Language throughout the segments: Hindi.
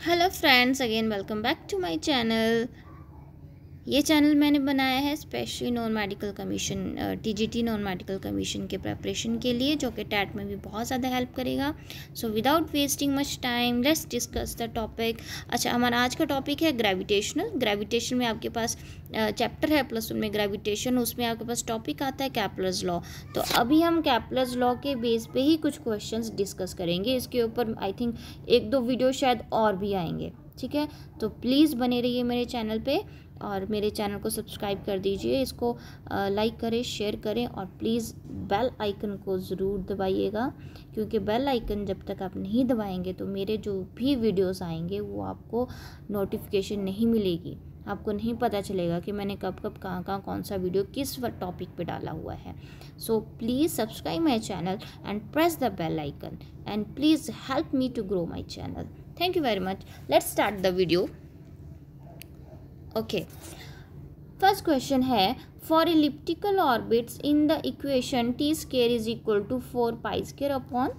Hello friends, again welcome back to my channel. ये चैनल मैंने बनाया है specially non medical commission TGT non medical commission के प्रिपरेशन के लिए, जो कि टैट में भी बहुत ज़्यादा हेल्प करेगा। So without wasting much time let's discuss the topic. अच्छा, हमारा आज का टॉपिक है ग्रेविटेशनल। ग्रेविटेशन में आपके पास चैप्टर है +1 में ग्रेविटेशन, उसमें आपके पास टॉपिक आता है कैपलर्स लॉ। तो अभी हम कैपलर्स लॉ के बेस पे ही कुछ क्वेश्चंस डिस्कस करेंगे। इसके ऊपर आई थिंक 1-2 वीडियो शायद और भी आएंगे, ठीक है। तो प्लीज़ बने रहिए मेरे चैनल पे और मेरे चैनल को सब्सक्राइब कर दीजिए, इसको लाइक करें, शेयर करें और प्लीज़ बेल आइकन को ज़रूर दबाइएगा, क्योंकि बेल आइकन जब तक आप नहीं दबाएंगे तो मेरे जो भी वीडियोस आएंगे वो आपको नोटिफिकेशन नहीं मिलेगी, आपको नहीं पता चलेगा कि मैंने कब कब कहाँ कहाँ कौन सा वीडियो किस टॉपिक पे डाला हुआ है। So please subscribe my channel and press the bell icon and please help me to grow my channel. Thank you very much. Let's start the video. Okay, first question है, for elliptical orbits in the equation t square is equal to 4 pi square upon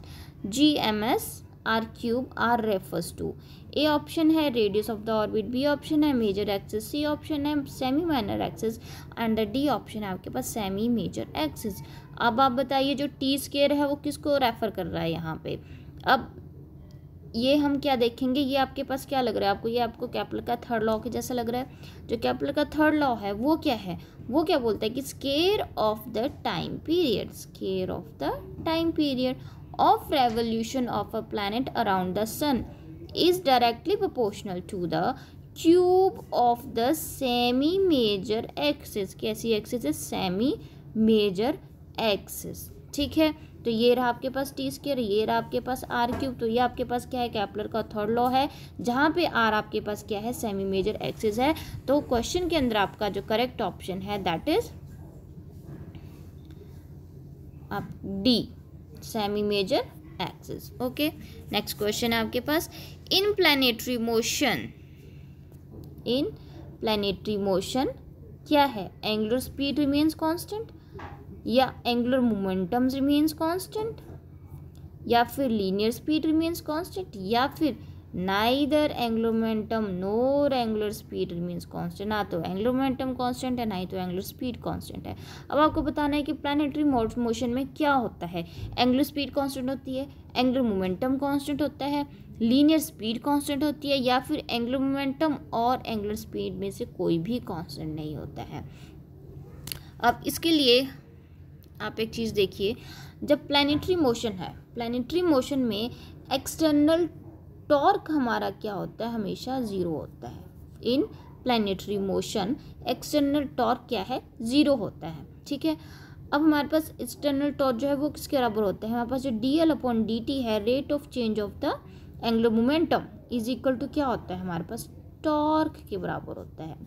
GMS r cube r refers to. A option है radius of the orbit, B option है मेजर एक्सिस, सी ऑप्शन है semi minor axis and the D option है आपके पास सेमी मेजर एक्सिस। अब आप बताइए जो टी स्क्वायर है वो किसको रेफर कर रहा है यहाँ पे। अब ये हम क्या देखेंगे, ये आपके पास क्या लग रहा है आपको, ये आपको केपलर का थर्ड लॉ के जैसा लग रहा है। जो केपलर का थर्ड लॉ है वो क्या है, वो क्या बोलता है कि square of the time period, square of the time period of revolution of a planet around the sun is directly proportional to the cube of the semi major axis. कैसी एक्सिस है? सेमी मेजर एक्सिस, ठीक है। तो ये रहा आपके पास टी स्क्वायर, ये रहा आपके पास आर क्यूब। तो ये आपके पास क्या है? केपलर का थर्ड लॉ है, जहाँ पे आर आपके पास क्या है? सेमी मेजर एक्सिस है। तो क्वेश्चन के अंदर आपका जो करेक्ट ऑप्शन है दैट इज आप D, semi major axis. Okay, next question है आपके पास, in planetary motion, in planetary motion क्या है? एंगुलर स्पीड रिमेन्स कांस्टेंट, या एंगुलर मोमेंटम रिमेन्स कांस्टेंट, या फिर लीनियर स्पीड रिमेन्स कांस्टेंट, या फिर neither angular momentum nor angular speed remains constant. ना तो एंगुलर मोमेंटम कांस्टेंट है, ना ही तो एंगुलर स्पीड कांस्टेंट है। अब आपको बताना है कि प्लैनेटरी मोशन में क्या होता है। एंगुलर स्पीड कांस्टेंट होती है, एंगुलर मोमेंटम कांस्टेंट होता है, लीनियर स्पीड कांस्टेंट होती है, या फिर एंगुलर मोमेंटम और एंगुलर स्पीड में से कोई भी कांस्टेंट नहीं होता है। अब इसके लिए आप एक चीज़ देखिए, जब प्लैनेटरी मोशन है, प्लैनेटरी मोशन में एक्सटर्नल टॉर्क हमारा क्या होता है? हमेशा ज़ीरो होता है। इन प्लैनेटरी मोशन एक्सटर्नल टॉर्क क्या है? ज़ीरो होता है, ठीक है। अब हमारे पास एक्सटर्नल टॉर्क जो है वो किसके बराबर होता है? हमारे पास जो DL/dt है, rate of change of the angular momentum is equal to क्या होता है? हमारे पास टॉर्क के बराबर होता है,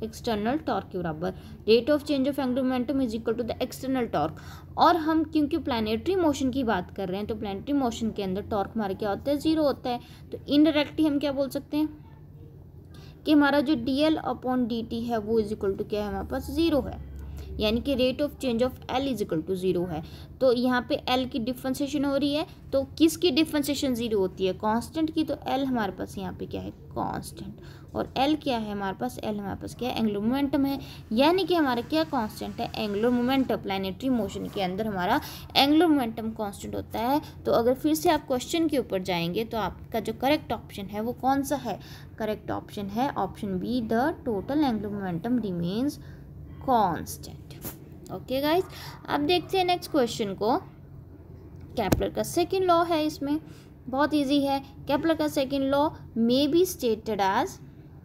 एक्सटर्नल टॉर्क के बराबर। Rate of change of angular momentum is equal to the external torque. और हम क्योंकि प्लैनेटरी मोशन की बात कर रहे हैं, तो प्लैनेटरी मोशन के अंदर टॉर्क हमारा क्या होता है? ज़ीरो होता है। तो इनडायरेक्टली हम क्या बोल सकते हैं कि हमारा जो DL/dt है वो इज इक्वल टू क्या है? हमारे पास ज़ीरो है, यानी कि rate of change of L is equal to zero है। तो यहाँ पे L की डिफ्रेंसिएशन हो रही है, तो किसकी डिफ्रेंसिएशन ज़ीरो होती है? कांस्टेंट की। तो L हमारे पास यहाँ पे क्या है? कांस्टेंट। और L क्या है हमारे पास? L हमारे पास क्या है? एंगुलर मोमेंटम है, यानी कि हमारा क्या कांस्टेंट है? Angular momentum. प्लैनेटरी मोशन के अंदर हमारा एंगुलर मोमेंटम कांस्टेंट होता है। तो अगर फिर से आप क्वेश्चन के ऊपर जाएंगे तो आपका जो करेक्ट ऑप्शन है वो कौन सा है? करेक्ट ऑप्शन है option B, the total angular momentum remains constant. Okay guys, अब देखते हैं नेक्स्ट क्वेश्चन को। केपलर का सेकंड लॉ है, इसमें बहुत इजी है। केपलर का second law may be stated as,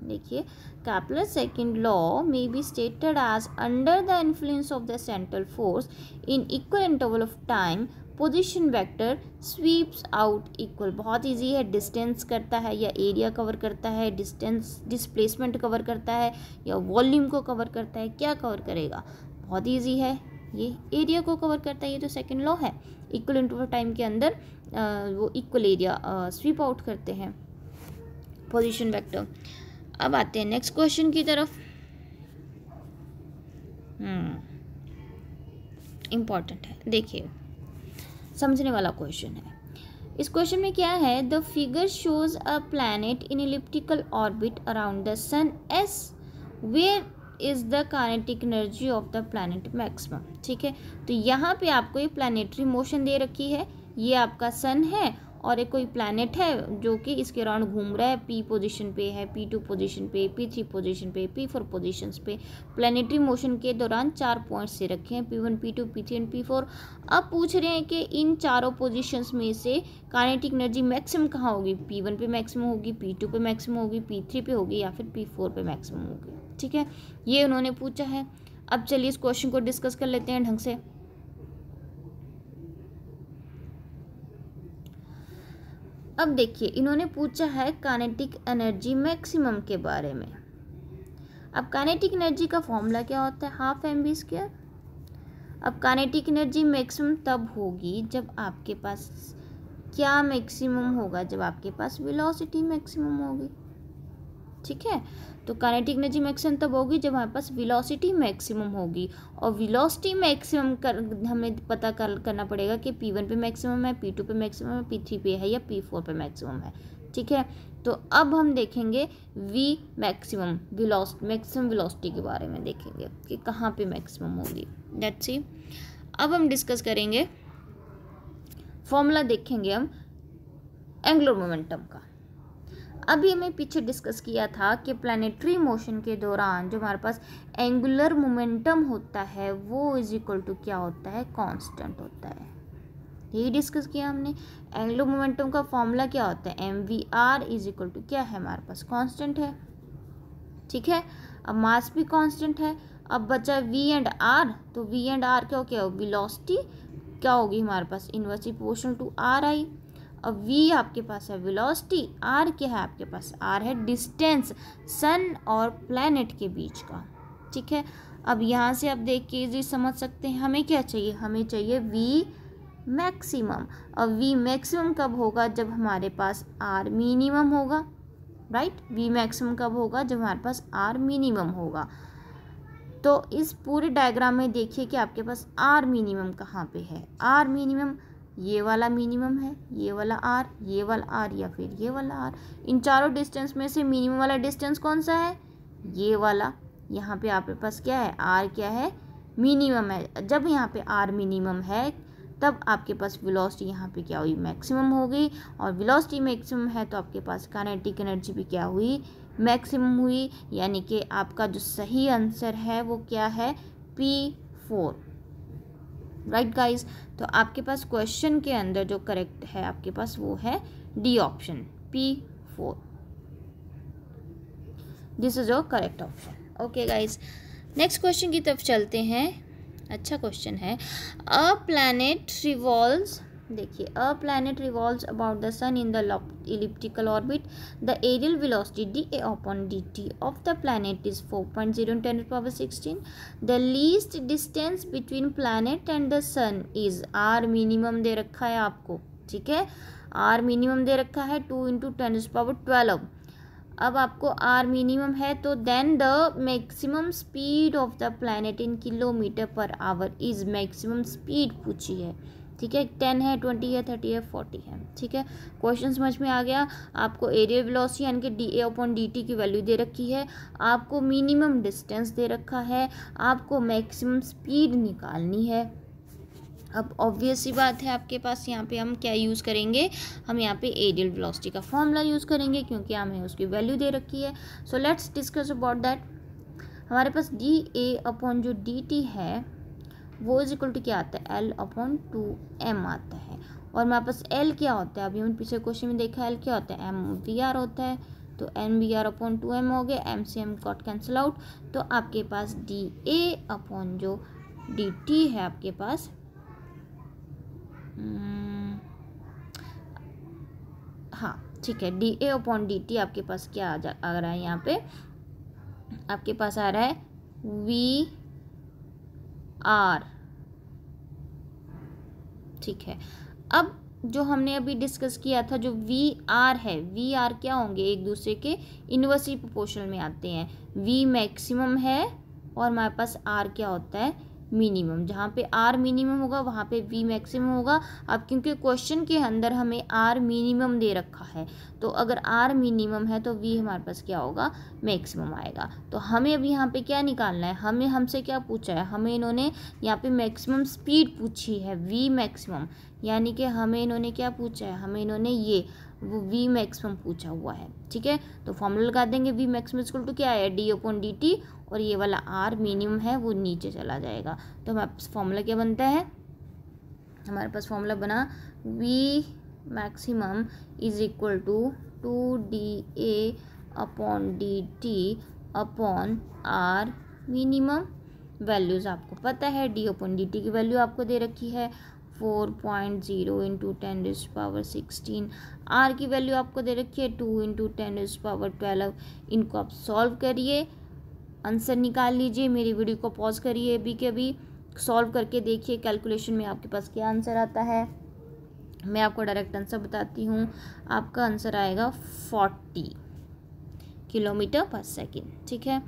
देखिए, Kepler second law may be stated as under the influence of the central force in equal interval of time position vector sweeps out equal. बहुत इजी है, डिस्टेंस करता है या एरिया कवर करता है, डिस्टेंस डिस्प्लेसमेंट कवर करता है या वॉल्यूम को कवर करता है, क्या कवर करेगा? बहुत इजी है, ये एरिया को कवर करता है। ये तो सेकंड लॉ है, इक्वल इंटरवल टाइम के अंदर वो इक्वल एरिया स्वीप आउट करते हैं पोजीशन वेक्टर। अब आते हैं नेक्स्ट क्वेश्चन की तरफ। इम्पॉर्टेंट है, देखिए, समझने वाला क्वेश्चन है। इस क्वेश्चन में क्या है, the figure shows a planet in elliptical orbit around the sun S where is the kinetic energy of the planet maximum. ठीक है, तो यहाँ पे आपको ये प्लैनेटरी मोशन दे रखी है, ये आपका सन है और एक कोई प्लैनेट है जो कि इसके अराउंड घूम रहा है, पी पोजीशन पे है, P2 पोजीशन पे, P3 पोजीशन पे, P4 पोजीशंस पे। प्लैनेटरी मोशन के दौरान 4 पॉइंट्स से रखे हैं, P1, P2, P3 and P4। अब पूछ रहे हैं कि इन चारों पोजीशंस में से काइनेटिक एनर्जी मैक्सिमम कहाँ होगी, P1 पे मैक्सिमम होगी, P2 पे मैक्सिमम होगी, P3 पे होगी या फिर P4 पे मैक्सिमम होगी। ठीक है, ये उन्होंने पूछा है। अब चलिए इस क्वेश्चन को डिस्कस कर लेते हैं ढंग से। अब देखिए, इन्होंने पूछा है काइनेटिक एनर्जी मैक्सिमम के बारे में। अब काइनेटिक एनर्जी का फॉर्मूला क्या होता है, हाफ mv²। अब काइनेटिक एनर्जी मैक्सिमम तब होगी जब आपके पास क्या मैक्सिमम होगा, जब आपके पास वेलोसिटी मैक्सिमम होगी। ठीक है, तो काइनेटिक एनर्जी मैक्सिमम तब होगी जब हमारे पास वेलोसिटी मैक्सिमम होगी। और वेलोसिटी मैक्सिमम हमें पता करना पड़ेगा कि P1 पे मैक्सिमम है, P2 पे मैक्सिमम है, P3 पे है या P4 पे मैक्सिमम है। ठीक है, तो अब हम देखेंगे V मैक्सिमम मैक्सिमम वेलोसिटी के बारे में देखेंगे कि कहाँ पे मैक्सिमम होगी। लेट्स सी, अब हम डिस्कस करेंगे फॉर्मूला, देखेंगे हम एंगुलर मोमेंटम का। अभी हमें पीछे डिस्कस किया था कि प्लैनेटरी मोशन के दौरान जो हमारे पास एंगुलर मोमेंटम होता है वो इज इक्वल टू क्या होता है, कांस्टेंट होता है। यही डिस्कस किया हमने। एंगुलर मोमेंटम का फॉर्मूला क्या होता है, mvr इज इक्वल टू क्या है हमारे पास, कांस्टेंट है। ठीक है, अब मास भी कांस्टेंट है। अब बचा v एंड r, तो v एंड r क्या होगी, वेलोसिटी क्या होगी हमारे पास, इनवर्सली प्रोपोर्शनल टू ri। अब v आपके पास है वेलोसिटी, r क्या है आपके पास, r है डिस्टेंस सन और प्लैनेट के बीच का। ठीक है, अब यहाँ से आप देख के इजी समझ सकते हैं हमें क्या चाहिए, हमें चाहिए v मैक्सिमम। अब v मैक्सिमम कब होगा, जब हमारे पास r मिनिमम होगा। राइट, v मैक्सिमम कब होगा, जब हमारे पास r मिनिमम होगा। तो इस पूरे डायग्राम में देखिए कि आपके पास r मिनिमम कहाँ पे है। r मिनिमम ये वाला मिनिमम है, ये वाला r, ये वाला r या फिर ये वाला r। इन चारों डिस्टेंस में से मिनिमम वाला डिस्टेंस कौन सा है, ये वाला। यहाँ पे आपके पास क्या है, r क्या है, मिनिमम है। जब यहाँ पे r मिनिमम है तब आपके पास वेलोसिटी यहाँ पे क्या हुई, मैक्सिमम हो गई। और वेलोसिटी मैक्सिमम है तो आपके पास काइनेटिक एनर्जी भी क्या हुई, मैक्सिमम हुई। यानी कि आपका जो सही आंसर है वो क्या है, P4। राइट गाइज, तो आपके पास क्वेश्चन के अंदर जो करेक्ट है आपके पास वो है D option, P4। This is your correct option. Okay guys, next question की तरफ चलते हैं। अच्छा क्वेश्चन है, अ प्लैनेट रिवॉल्व्स, देखिए, a planet revolves about the sun in the elliptical orbit. The aerial velocity dA upon dt of the planet is 4.0 × 10⁻16. The least distance between planet and the sun is r minimum दे रखा है आपको। ठीक है, r minimum दे रखा है 2 × 10⁻12। अब आपको r मिनिमम है तो then the maximum speed of the planet in km/h is maximum speed पूछी है। ठीक है, 10 है, 20 है, 30 है, 40 है। ठीक है, क्वेश्चन समझ में आ गया। आपको एरियल वेलोसिटी यानी कि dA/dt की वैल्यू दे रखी है, आपको मिनिमम डिस्टेंस दे रखा है, आपको मैक्सिमम स्पीड निकालनी है। अब ऑब्वियस सी बात है आपके पास यहाँ पे हम क्या यूज़ करेंगे, हम यहाँ पे एरियल वेलोसिटी का फॉर्मूला यूज़ करेंगे क्योंकि हमें उसकी वैल्यू दे रखी है। So let's discuss about that. हमारे पास dA/ जो dt है वो इज इक्वल टू क्या आता है, L/2m आता है। और हमारे पास L क्या होता है, अभी हमने पिछले क्वेश्चन में देखा L क्या होता है, mvr होता है। तो mvr/2m हो गया, m से m गॉट कैंसिल आउट। तो आपके पास dA/ जो dt है आपके पास हाँ ठीक है, dA/dt आपके पास क्या आ रहा है, यहाँ पे आपके पास आ रहा है VR। ठीक है, अब जो हमने अभी डिस्कस किया था जो VR है, VR क्या होंगे, एक दूसरे के इनवर्सली प्रोपोर्शनल में आते हैं। V मैक्सिमम है और हमारे पास R क्या होता है, मिनिमम। जहाँ पे आर मिनिमम होगा वहाँ पे वी मैक्सिमम होगा। अब क्योंकि क्वेश्चन के अंदर हमें आर मिनिमम दे रखा है, तो अगर आर मिनिमम है तो वी हमारे पास क्या होगा, मैक्सिमम आएगा। तो हमें अब यहाँ पे क्या निकालना है, हमें हमसे क्या पूछा है, हमें इन्होंने यहाँ पे मैक्सिमम स्पीड पूछी है, वी मैक्सिमम, यानी कि हमें इन्होंने क्या पूछा है, हमें इन्होंने ये वो वी मैक्सिमम पूछा हुआ है। ठीक है, तो फॉर्मूला लगा देंगे, वी मैक्सिमम इक्वल टू क्या है, डी अपॉन डी टी, और ये वाला आर मिनिमम है वो नीचे चला जाएगा। तो हमारे पास फॉर्मूला क्या बनता है, हमारे पास फॉर्मूला बना V maximum is equal to 2DA upon D T upon R minimum. Values आपको पता है, डी अपॉन डी टी की वैल्यू आपको दे रखी है 4.0 इंटू 10⁻16, आर की वैल्यू आपको दे रखी है 2 इंटू 10⁻12। इनको आप सॉल्व करिए, आंसर निकाल लीजिए। मेरी वीडियो को पॉज करिए अभी के अभी, सॉल्व करके देखिए कैलकुलेशन में आपके पास क्या आंसर आता है। मैं आपको डायरेक्ट आंसर बताती हूँ, आपका आंसर आएगा 40 किलोमीटर पर सेकेंड। ठीक है,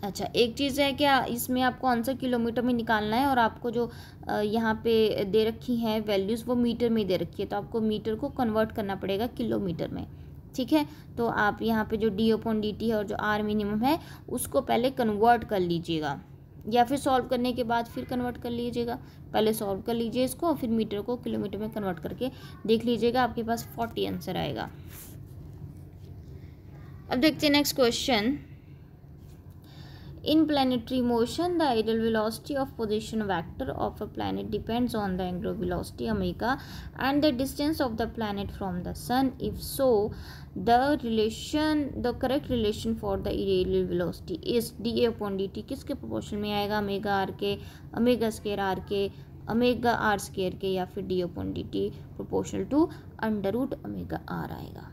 अच्छा एक चीज़ है क्या, इसमें आपको आंसर किलोमीटर में निकालना है, और आपको जो यहाँ पे दे रखी हैं वैल्यूज़ वो मीटर में दे रखी है, तो आपको मीटर को कन्वर्ट करना पड़ेगा किलोमीटर में। ठीक है, तो आप यहाँ पे जो डी अपॉन डी टी है और जो आर मिनिमम है उसको पहले कन्वर्ट कर लीजिएगा, या फिर सॉल्व करने के बाद फिर कन्वर्ट कर लीजिएगा। पहले सॉल्व कर लीजिए इसको, फिर मीटर को किलोमीटर में कन्वर्ट करके देख लीजिएगा, आपके पास 40 आंसर आएगा। अब देखते हैं next question. In planetary motion, the ideal velocity of position vector of a planet depends on the angular velocity omega and the distance of the planet from the sun. If so, the correct relation for the ideal velocity is dA upon dt किसके प्रोपोर्शन में आएगा, ओमेगा आर के, ओमेगा स्केयर आर के, ओमेगा आर स्केयर के, या फिर D upon D T proportional to under root omega R आएगा।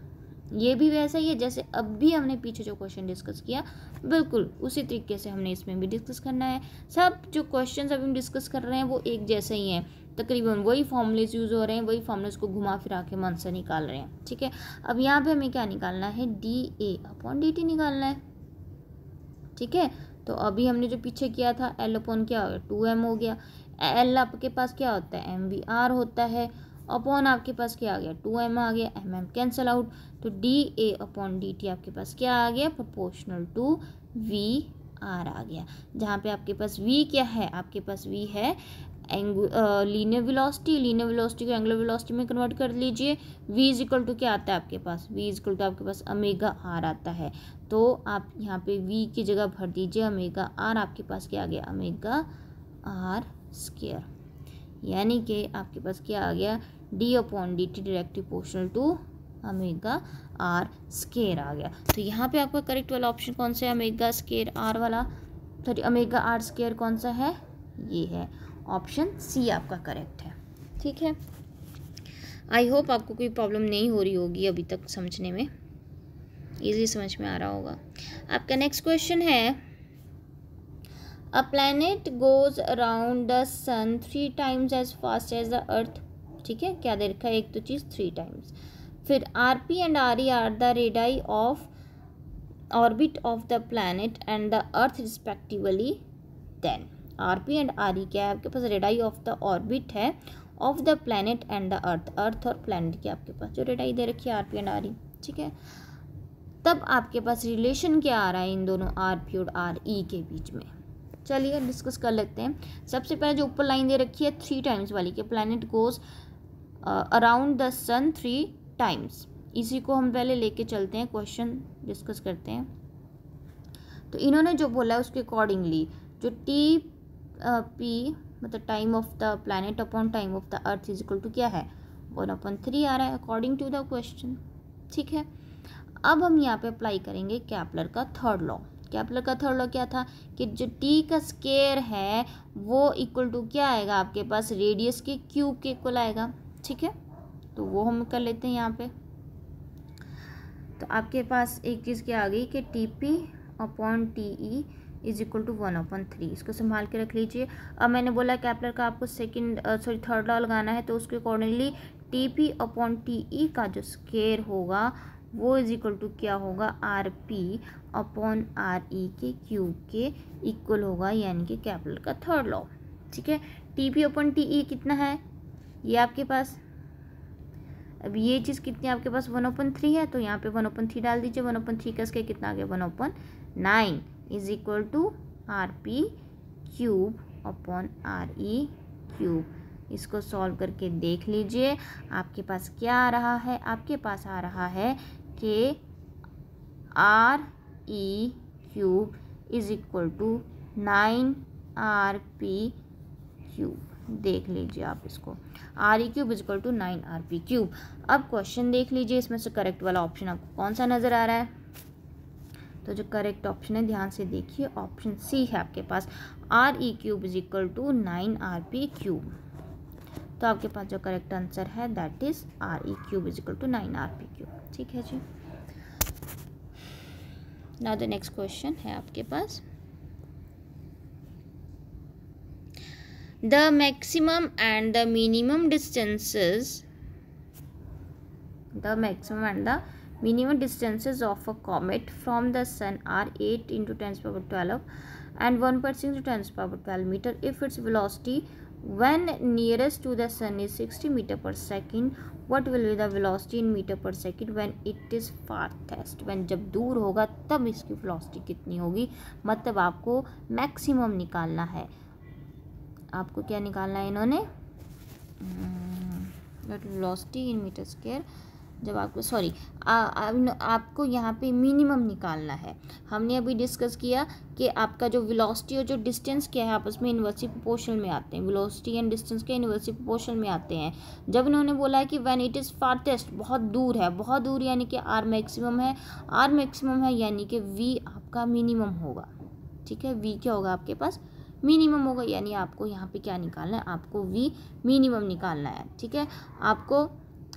ये भी वैसा ही है जैसे अब भी हमने पीछे जो क्वेश्चन डिस्कस किया, बिल्कुल उसी तरीके से हमने इसमें भी डिस्कस करना है। सब जो क्वेश्चंस अभी हम डिस्कस कर रहे हैं वो एक जैसे ही हैं, तकरीबन वही फॉर्मूलेज यूज़ हो रहे हैं, वही फॉर्मूलेज को घुमा फिरा के हम आंसर निकाल रहे हैं। ठीक है, अब यहाँ पे हमें क्या निकालना है, D A upon D T निकालना है। ठीक है, तो अभी हमने जो पीछे किया था एल अपॉन क्या हो गया, 2m हो गया। एल आपके पास क्या होता है, एम वी आर होता है, अपॉन आपके पास क्या आ गया, 2m आ गया, एम कैंसल आउट, तो D A upon D T आपके पास क्या आ गया, प्रोपोर्शनल टू वी आर आ गया। जहाँ पे आपके पास v क्या है, आपके पास v है लीनियर वेलोसिटी, लीनियर वेलोसिटी को एंगुलर वेलोसिटी में कन्वर्ट कर लीजिए। v इज इक्वल टू क्या आता है आपके पास, v इज इक्वल टू आपके पास ओमेगा आर आता है, तो आप यहाँ पे v की जगह भर दीजिए ओमेगा आर, आपके पास क्या आ गया, ओमेगा आर स्क्वायर, यानी कि आपके पास क्या आ गया, d upon D t directly proportional to omega r square आ गया। तो यहाँ पे आपका करेक्ट वाला ऑप्शन कौन सा है, ओमेगा स्क्वायर आर वाला, सॉरी ओमेगा आर स्क्वायर कौन सा है, ये है ऑप्शन सी आपका करेक्ट है। ठीक है, आई होप आपको कोई प्रॉब्लम नहीं हो रही होगी अभी तक समझने में, इजी समझ में आ रहा होगा। आपका नेक्स्ट क्वेश्चन है, a planet goes around the sun 3 times as fast as the earth. ठीक है, क्या दे रखा है, एक तो चीज़ 3 times, फिर r p and r e are the radii of orbit of the planet and the earth respectively, then r p and r e क्या है आपके पास, रेडाई ऑफ द ऑर्बिट है of the planet and the earth, earth और प्लैनेट की आपके पास जो रेडाई दे रखी है आर पी एंड आर ई। ठीक है, तब आपके पास रिलेशन क्या आ रहा है इन दोनों आर पी और आर ई के बीच में, चलिए डिस्कस कर लेते हैं। सबसे पहले जो ऊपर लाइन दे रखी है 3 times वाली कि planet goes around the sun 3 times, इसी को हम पहले लेके चलते हैं, क्वेश्चन डिस्कस करते हैं। तो इन्होंने जो बोला है उसके अकॉर्डिंगली जो टी पी मतलब time of the planet upon time of the earth is equal to क्या है, 1/3 आ रहा है अकॉर्डिंग टू द क्वेश्चन। ठीक है, अब हम यहाँ पे अप्लाई करेंगे कैपलर का थर्ड लॉ। कैपलर का थर्ड लॉ क्या था कि जो टी का स्केयर है वो इक्वल टू क्या आएगा आपके पास, रेडियस के क्यूब के इक्वल आएगा। ठीक है, तो वो हम कर लेते हैं यहाँ पे। तो आपके पास एक चीज़ क्या आ गई कि T P upon T E is equal to 1/3, इसको संभाल के रख लीजिए। अब मैंने बोला कैपलर का आपको थर्ड लॉ लगाना है, तो उसके accordingly T P upon T ई का जो स्केयर होगा वो इज इक्वल टू क्या होगा, आर पी अपॉन आर ई के क्यूब के इक्वल होगा, यानी कि कैपिटल का थर्ड लॉ। ठीक है, टी पी अपॉन टी ई कितना है ये आपके पास, अब ये चीज़ कितनी आपके पास 1/3 है, तो यहाँ पे 1/3 डाल दीजिए। 1/3 का स्क्वायर कितना आ गया, 1/9 is equal to R P cube upon R E cube. इसको सॉल्व करके देख लीजिए आपके पास क्या आ रहा है, आपके पास आ रहा है कि R E cube is equal to 9 R P cube. देख लीजिए आप इसको, R E cube is equal to 9 R P cube. अब क्वेश्चन देख लीजिए, इसमें से करेक्ट वाला ऑप्शन आपको कौन सा नज़र आ रहा है। तो जो करेक्ट ऑप्शन है ध्यान से देखिए, ऑप्शन सी है आपके पास, r E cube is equal to 9 R P cube. तो आपके पास जो करेक्ट आंसर है that is r E cube is equal to 9 R P cube. ठीक है जी। नाउ द नेक्स्ट क्वेश्चन है आपके पास, the maximum and the minimum distances of a comet from the sun are 8 into 10⁻12 and 1/10 to 10⁻12 meter if its velocity when nearest to the sun is 60 meter per second. What will be the velocity in meter per second when it is farthest? when जब दूर होगा तब इसकी velocity कितनी होगी, मतलब आपको मैक्सिमम निकालना है। आपको क्या निकालना है इन्होंने, वेलोसिटी इन मीटर स्क्वायर, जब आपको आपको यहाँ पे मिनिमम निकालना है। हमने अभी डिस्कस किया कि आपका जो वेलोसिटी और जो डिस्टेंस क्या है आपस में इन्वर्सली प्रोपोर्शनल में आते हैं, वेलोसिटी एंड डिस्टेंस के इन्वर्सली प्रोपोर्शनल में आते हैं। जब इन्होंने बोला है कि व्हेन इट इज़ फारथेस्ट, बहुत दूर है, बहुत दूर यानी कि आर मैक्सिमम है, आर मैक्सिमम है यानी कि वी आपका मिनिमम होगा। ठीक है, वी क्या होगा आपके पास, मिनिमम होगा, यानी आपको यहाँ पे क्या निकालना है, आपको वी मिनिमम निकालना है। ठीक है, आपको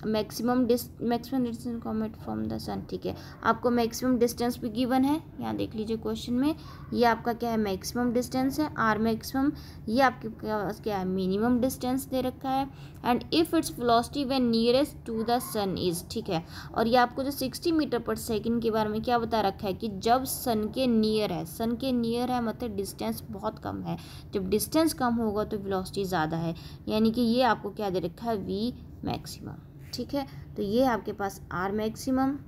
maximum distance comet from the sun. ठीक है, आपको मैक्सिमम डिस्टेंस भी गिवन है, यहाँ देख लीजिए क्वेश्चन में, ये आपका क्या है, मैक्सिमम डिस्टेंस है, आर मैक्सिमम, ये आपके पास क्या है, मिनिमम डिस्टेंस दे रखा है। And if its velocity when nearest to the sun is, ठीक है, और ये आपको जो 60 मीटर पर सेकेंड के बारे में क्या बता रखा है कि जब सन के नियर है, सन के नियर है मतलब डिस्टेंस बहुत कम है, जब डिस्टेंस कम होगा तो वेलोसिटी ज़्यादा है, यानी कि ये आपको क्या दे रखा है, वी मैक्सिमम। ठीक है, तो ये है आपके पास आर मैक्सिमम,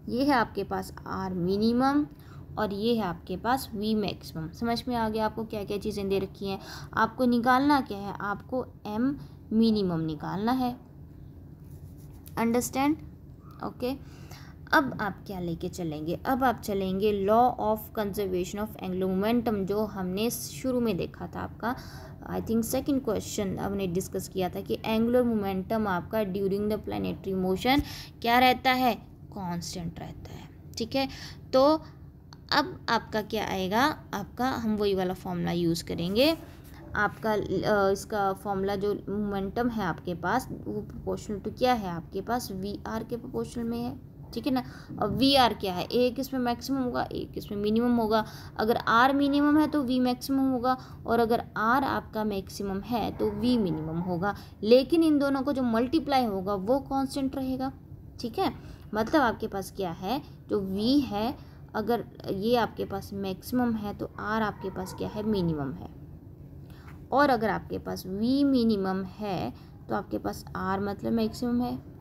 ये है आपके पास आर मिनिमम, और ये है आपके पास वी मैक्सिमम। समझ में आ गया आपको क्या क्या चीज़ें दे रखी हैं। आपको निकालना क्या है, आपको एम मिनिमम निकालना है। Understand, okay. अब आप क्या लेके चलेंगे, अब आप चलेंगे law of conservation of angular momentum, जो हमने शुरू में देखा था आपका, आई थिंक सेकंड क्वेश्चन हमने डिस्कस किया था कि एंगुलर मोमेंटम आपका ड्यूरिंग द प्लैनेटरी मोशन क्या रहता है, कांस्टेंट रहता है। ठीक है, तो अब आपका क्या आएगा, आपका हम वही वाला फॉर्मूला यूज़ करेंगे। आपका इसका फॉर्मूला जो मोमेंटम है आपके पास वो प्रोपोर्शनल टू क्या है, आपके पास वी आर के प्रोपोर्शनल में है। ठीक है ना, और वी आर क्या है, एक इसमें मैक्सिमम होगा, एक इसमें मिनिमम होगा। अगर आर मिनिमम है तो वी मैक्सिमम होगा, और अगर आर आपका मैक्सिमम है तो वी मिनिमम होगा, लेकिन इन दोनों को जो मल्टीप्लाई होगा वो कांस्टेंट रहेगा। ठीक है, मतलब आपके पास क्या है, जो वी है अगर ये आपके पास मैक्सिमम है तो आर आपके पास क्या है, मिनिमम है, और अगर आपके पास वी मिनिमम है तो आपके पास आर मतलब मैक्सिमम है,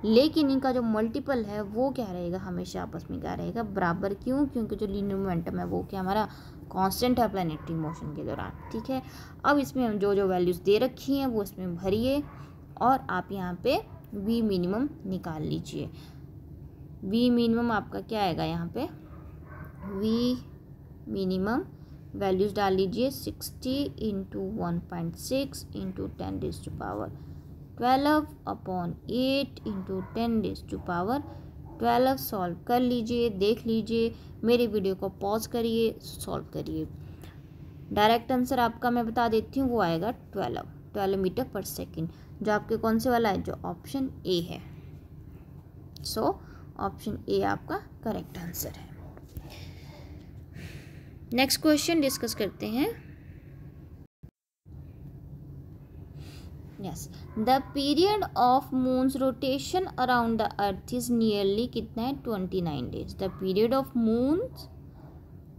लेकिन इनका जो मल्टीपल है वो क्या रहेगा, हमेशा आपस में क्या रहेगा, बराबर। क्यों, क्योंकि जो लीनियर मोमेंटम है वो क्या हमारा कांस्टेंट है प्लैनेटरी मोशन के दौरान। ठीक है, अब इसमें हम जो जो वैल्यूज़ दे रखी हैं वो इसमें भरिए, और आप यहाँ पे वी मिनिमम निकाल लीजिए। वी मिनिमम आपका क्या आएगा, यहाँ पे वी मिनिमम वैल्यूज़ डाल लीजिए, 60 into 1.6 into 10⁻12 upon 8 into 10⁻12 solve कर लीजिए, देख लीजिए, मेरे वीडियो को पॉज करिए, सॉल्व करिए। डायरेक्ट आंसर आपका मैं बता देती हूँ, वो आएगा 12 मीटर पर सेकेंड, जो आपके कौन से वाला है, जो ऑप्शन ए है। सो ऑप्शन ए आपका करेक्ट आंसर है। नेक्स्ट क्वेश्चन डिस्कस करते हैं। Yes, the period of moons rotation around the earth is nearly कितना है 29 days. The period of moons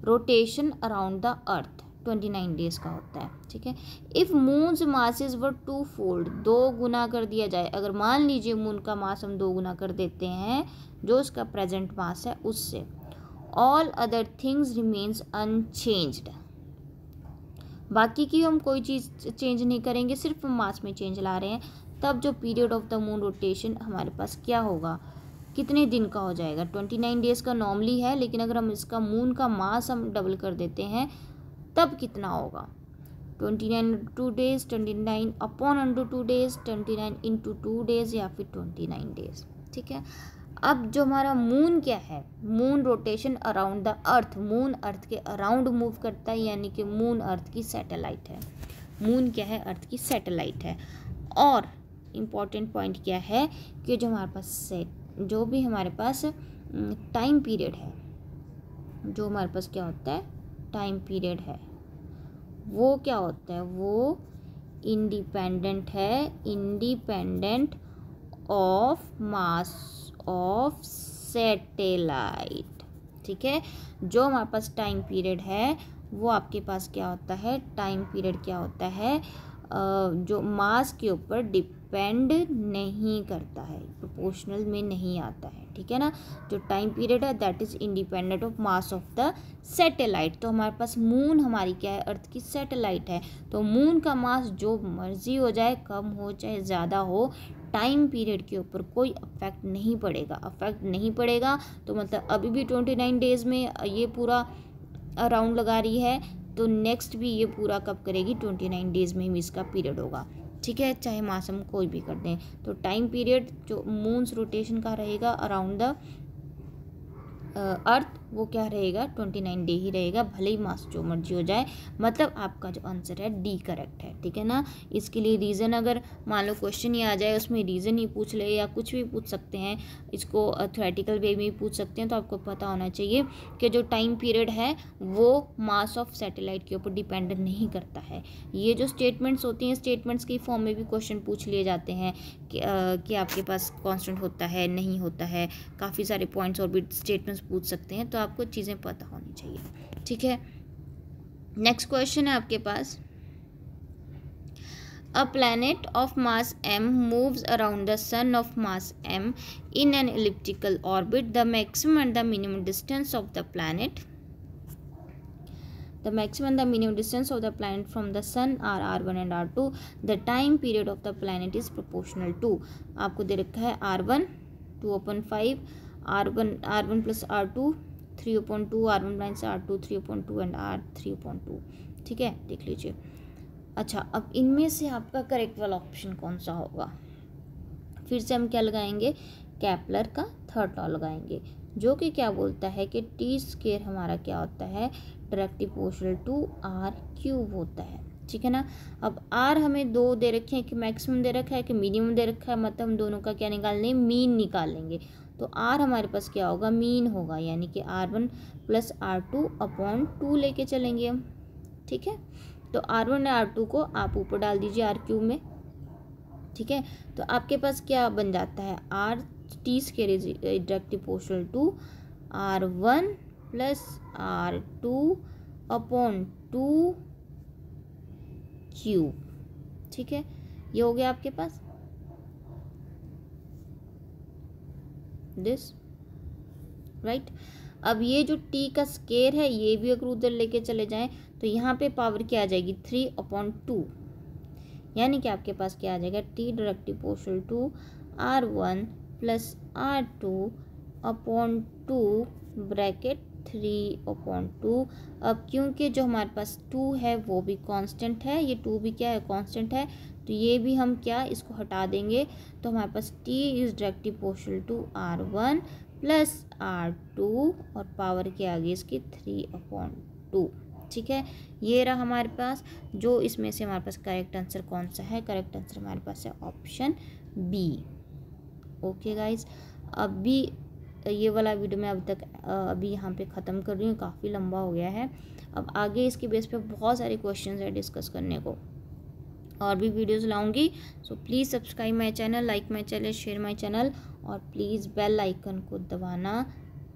rotation around the earth 29 days का होता है, ठीक है। If moons masses were 2 fold, 2 गुना कर दिया जाए, अगर मान लीजिए मून का मास हम 2 गुना कर देते हैं जो उसका प्रेजेंट मास है उससे, all other things remains unchanged, बाकी की हम कोई चीज़ चेंज नहीं करेंगे, सिर्फ हम मास में चेंज ला रहे हैं, तब जो period of the moon rotation हमारे पास क्या होगा, कितने दिन का हो जाएगा। 29 डेज़ का नॉर्मली है, लेकिन अगर हम इसका मून का मास हम डबल कर देते हैं तब कितना होगा, 29 2 days, 29 upon under 2 days, 29 into 2 days, या फिर 29 डेज, ठीक है। अब जो हमारा मून क्या है, moon rotation around the earth, moon earth के अराउंड मूव करता है, यानी कि मून अर्थ की सैटेलाइट है। मून क्या है, अर्थ की सैटेलाइट है। और इम्पॉर्टेंट पॉइंट क्या है कि जो हमारे पास जो भी हमारे पास टाइम पीरियड है, जो हमारे पास क्या होता है टाइम पीरियड है, वो क्या होता है, वो इंडिपेंडेंट है, independent of mass of satellite, ठीक है। जो हमारे पास टाइम पीरियड है वो आपके पास क्या होता है, टाइम पीरियड क्या होता है, जो मास के ऊपर डिपेंड नहीं करता है, प्रोपोर्शनल में नहीं आता है, ठीक है ना। जो टाइम पीरियड है that is independent of mass of the satellite. तो हमारे पास मून हमारी क्या है, अर्थ की सैटेलाइट है, तो मून का मास जो मर्जी हो जाए, कम हो चाहे ज़्यादा हो, टाइम पीरियड के ऊपर कोई अफेक्ट नहीं पड़ेगा। अफेक्ट नहीं पड़ेगा तो मतलब अभी भी 29 डेज़ में ये पूरा राउंड लगा रही है, तो नेक्स्ट भी ये पूरा कब करेगी, 29 डेज़ में ही इसका पीरियड होगा, ठीक है, चाहे मास हम कोई भी कर दें। तो टाइम पीरियड जो मून्स रोटेशन का रहेगा अराउंड द अर्थ, वो क्या रहेगा 29 डे ही रहेगा, भले ही मास जो मर्जी हो जाए। मतलब आपका जो आंसर है डी करेक्ट है, ठीक है ना। इसके लिए रीज़न अगर मान लो क्वेश्चन ही आ जाए उसमें रीज़न ही पूछ ले या कुछ भी पूछ सकते हैं, इसको थ्योरेटिकल वे में भी पूछ सकते हैं, तो आपको पता होना चाहिए कि जो टाइम पीरियड है वो मास ऑफ सैटेलाइट के ऊपर डिपेंड नहीं करता है। ये जो स्टेटमेंट्स होती हैं, स्टेटमेंट्स की फॉर्म में भी क्वेश्चन पूछ लिए जाते हैं कि आपके पास कांस्टेंट होता है नहीं होता है, काफ़ी सारे पॉइंट्स और भी स्टेटमेंट्स पूछ सकते हैं, तो आपको चीज़ें पता होनी चाहिए, ठीक है। नेक्स्ट क्वेश्चन है आपके पास, a planet of mass m moves around the sun of mass m in an elliptical orbit, the maximum and the minimum distance of the planet, the maximum and the minimum distance of the planet from the sun are r1 and r2, the time period of the planet is proportional to, आपको दे रखा है r1 2/5, r1 plus r2 3/2, r1 minus r2 3/2 and r 3/2, ठीक है, देख लीजिए। अच्छा, अब इनमें से आपका करेक्ट वाला ऑप्शन कौन सा होगा, फिर से हम क्या लगाएंगे, कैपलर का थर्ड लॉ लगाएंगे, जो कि क्या बोलता है कि टी स्क्वायर हमारा क्या होता है, directly proportional to R cube होता है, ठीक है ना। अब आर हमें 2 दे रखे हैं, कि मैक्सिमम दे रखा है कि मिनिमम दे रखा है, मतलब हम दोनों का क्या निकाल लें, मीन निकाल लेंगे। तो आर हमारे पास क्या होगा, मीन होगा, यानी कि r1 + r2/2 लेके चलेंगे हम, ठीक है। तो r1 और r2 को आप ऊपर डाल दीजिए आर क्यूब में, ठीक है। तो आपके पास क्या बन जाता है, R T square is directly proportional to r1 + r2/2 cube, ठीक है। ये हो गया आपके पास दिस राइट। अब ये जो टी का स्क्वायर है ये भी अगर उधर लेके चले जाएं तो यहाँ पे पावर क्या आ जाएगी, 3/2, यानी कि आपके पास क्या आ जाएगा, T directly proportional to r1 + r2/2 bracket 3/2। अब क्योंकि जो हमारे पास 2 है वो भी कांस्टेंट है, ये 2 भी क्या है, कांस्टेंट है, तो ये भी हम क्या इसको हटा देंगे, तो हमारे पास t is directly proportional to r1 + r2 और पावर के आगे इसकी 3/2, ठीक है। ये रहा हमारे पास, जो इसमें से हमारे पास करेक्ट आंसर कौन सा है, करेक्ट आंसर हमारे पास है ऑप्शन बी। ओके गाइज, अभी ये वाला वीडियो मैं अभी यहाँ पे ख़त्म कर रही हूँ, काफ़ी लंबा हो गया है। अब आगे इसके बेस पे बहुत सारे क्वेश्चन है डिस्कस करने को, और भी वीडियोस लाऊंगी। So please subscribe my channel, like my channel, share my channel, और प्लीज़ बेल आइकन को दबाना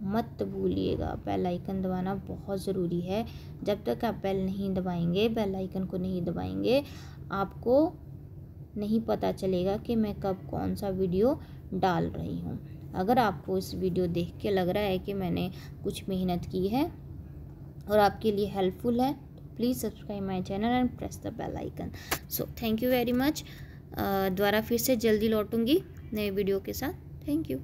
मत भूलिएगा। बेल आइकन दबाना बहुत ज़रूरी है। जब तक आप बेल नहीं दबाएंगे, बेल आइकन को नहीं दबाएंगे, आपको नहीं पता चलेगा कि मैं कब कौन सा वीडियो डाल रही हूँ। अगर आपको इस वीडियो देख के लग रहा है कि मैंने कुछ मेहनत की है और आपके लिए हेल्पफुल है, तो please subscribe my channel and press the bell icon. So thank you very much. दोबारा फिर से जल्दी लौटूंगी नए वीडियो के साथ। Thank you.